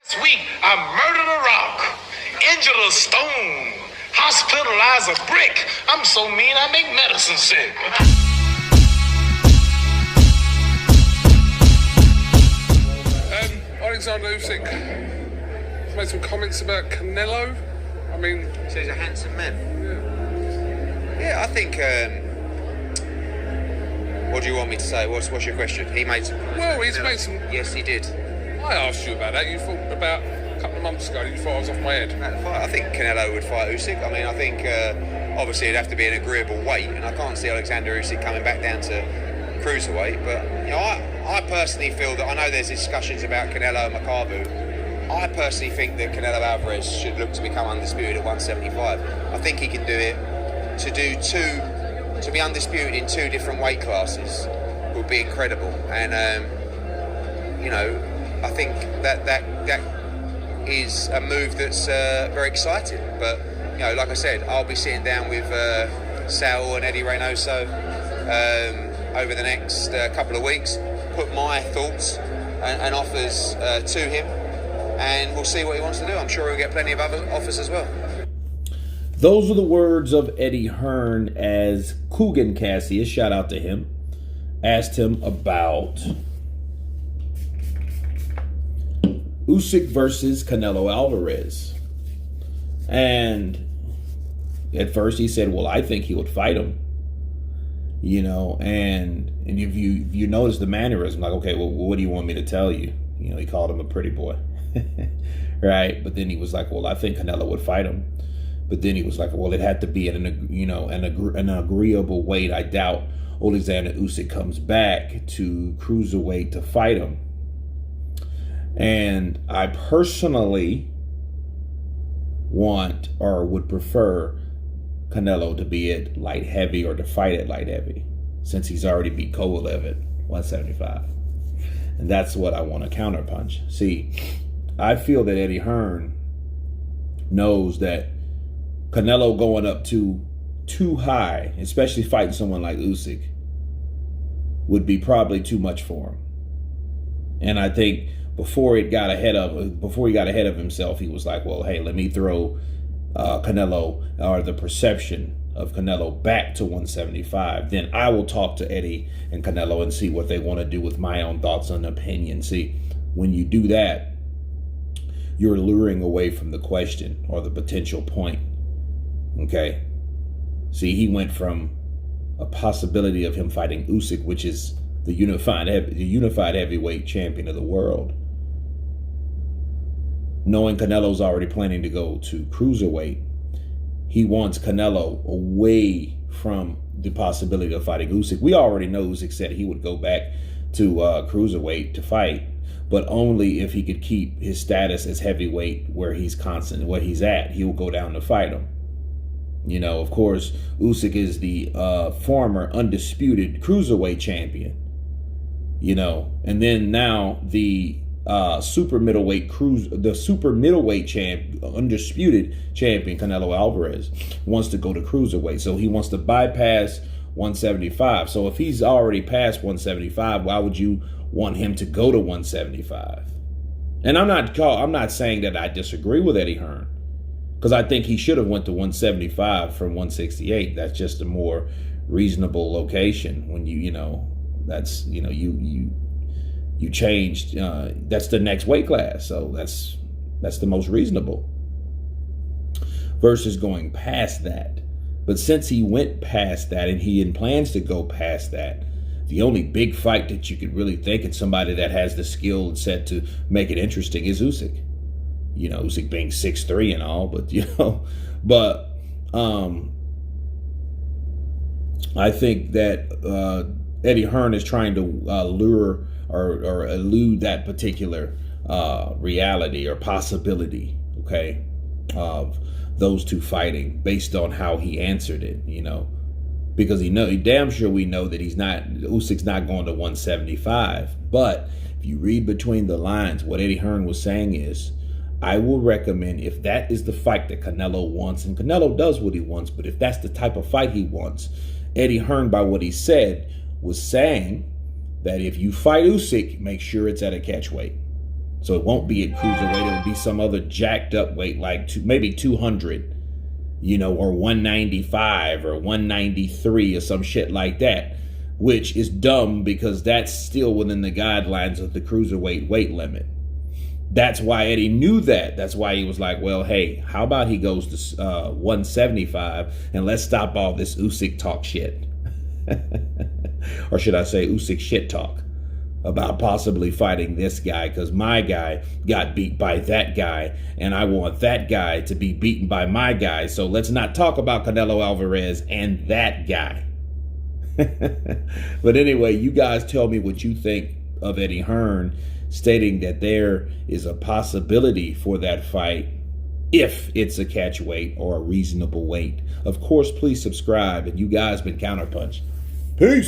This week, I murdered a rock, injured a stone, hospitalized a brick. I'm so mean, I make medicine sick. Oleksandr Usyk made some comments about Canelo. I mean, so he's a handsome man. Yeah, I think. What do you want me to say? What's your question? He made some. Well, he's made some. Yes, he did. I asked you about that. You thought about a couple of months ago. You thought I was off my head. I think Canelo would fight Usyk. I mean, I think obviously it'd have to be an agreeable weight, and I can't see Oleksandr Usyk coming back down to cruiserweight. But you know, I personally feel that I know there's discussions about Canelo and Makabu. I personally think that Canelo Alvarez should look to become undisputed at 175. I think he can do it. To be undisputed in two different weight classes would be incredible. And you know, I think that is a move that's very exciting. But you know, like I said, I'll be sitting down with Sal and Eddie Reynoso over the next couple of weeks, put my thoughts and offers to him, and we'll see what he wants to do. I'm sure he'll get plenty of other offers as well. Those are the words of Eddie Hearn as Coogan Cassius, shout out to him, asked him about Usyk versus Canelo Alvarez. And at first he said, well, I think he would fight him. You know, and if you notice the mannerism, like, okay, well, what do you want me to tell you? You know, he called him a pretty boy, right? But then he was like, well, I think Canelo would fight him. But then he was like, well, it had to be at an agreeable weight. I doubt Oleksandr Usyk comes back to cruiserweight to fight him. And I personally want or would prefer Canelo to be at light heavy or to fight at light heavy, since he's already beat Kovalev at 175. And that's what I want to counterpunch. See, I feel that Eddie Hearn knows that Canelo going up too high, especially fighting someone like Usyk, would be probably too much for him. And I think before he got ahead of himself, he was like, well, hey, let me throw Canelo, or the perception of Canelo, back to 175. Then I will talk to Eddie and Canelo and see what they want to do with my own thoughts and opinions. See, when you do that, you're luring away from the question or the potential point. Okay? See, he went from a possibility of him fighting Usyk, which is the unified heavyweight champion of the world, knowing Canelo's already planning to go to cruiserweight. He wants Canelo away from the possibility of fighting Usyk. We already know Usyk said he would go back to cruiserweight to fight, but only if he could keep his status as heavyweight where he's at. He will go down to fight him. You know, of course, Usyk is the former undisputed cruiserweight champion. You know, and then now the super middleweight undisputed champion Canelo Alvarez wants to go to cruiserweight. So he wants to bypass 175. So if he's already past 175, why would you want him to go to 175? And I'm not saying that I disagree with Eddie Hearn, because I think he should have went to 175 from 168. That's just a more reasonable location when you changed. That's the next weight class, so that's the most reasonable. Versus going past that. But since he went past that and he plans to go past that, the only big fight that you could really think, and somebody that has the skill set to make it interesting, is Usyk. You know, Usyk being 6'3" and all, but I think that Eddie Hearn is trying to lure or elude that particular reality or possibility, okay, of those two fighting based on how he answered it, you know, because damn sure we know that Usyk's not going to 175. But if you read between the lines, what Eddie Hearn was saying is, I will recommend, if that is the fight that Canelo wants, and Canelo does what he wants, but if that's the type of fight he wants, Eddie Hearn, by what he said, was saying that if you fight Usyk, make sure it's at a catch weight. So it won't be at cruiserweight. It'll be some other jacked up weight, like maybe 200, or 195 or 193 or some shit like that, which is dumb because that's still within the guidelines of the cruiserweight weight limit. That's why Eddie knew that. That's why he was like, well, hey, how about he goes to 175 and let's stop all this Usyk talk shit. Or should I say Usyk shit talk about possibly fighting this guy, because my guy got beat by that guy and I want that guy to be beaten by my guy. So let's not talk about Canelo Alvarez and that guy. But anyway, you guys tell me what you think of Eddie Hearn stating that there is a possibility for that fight if it's a catch weight or a reasonable weight. Of course, please subscribe, and you guys been Counterpunched. Peace.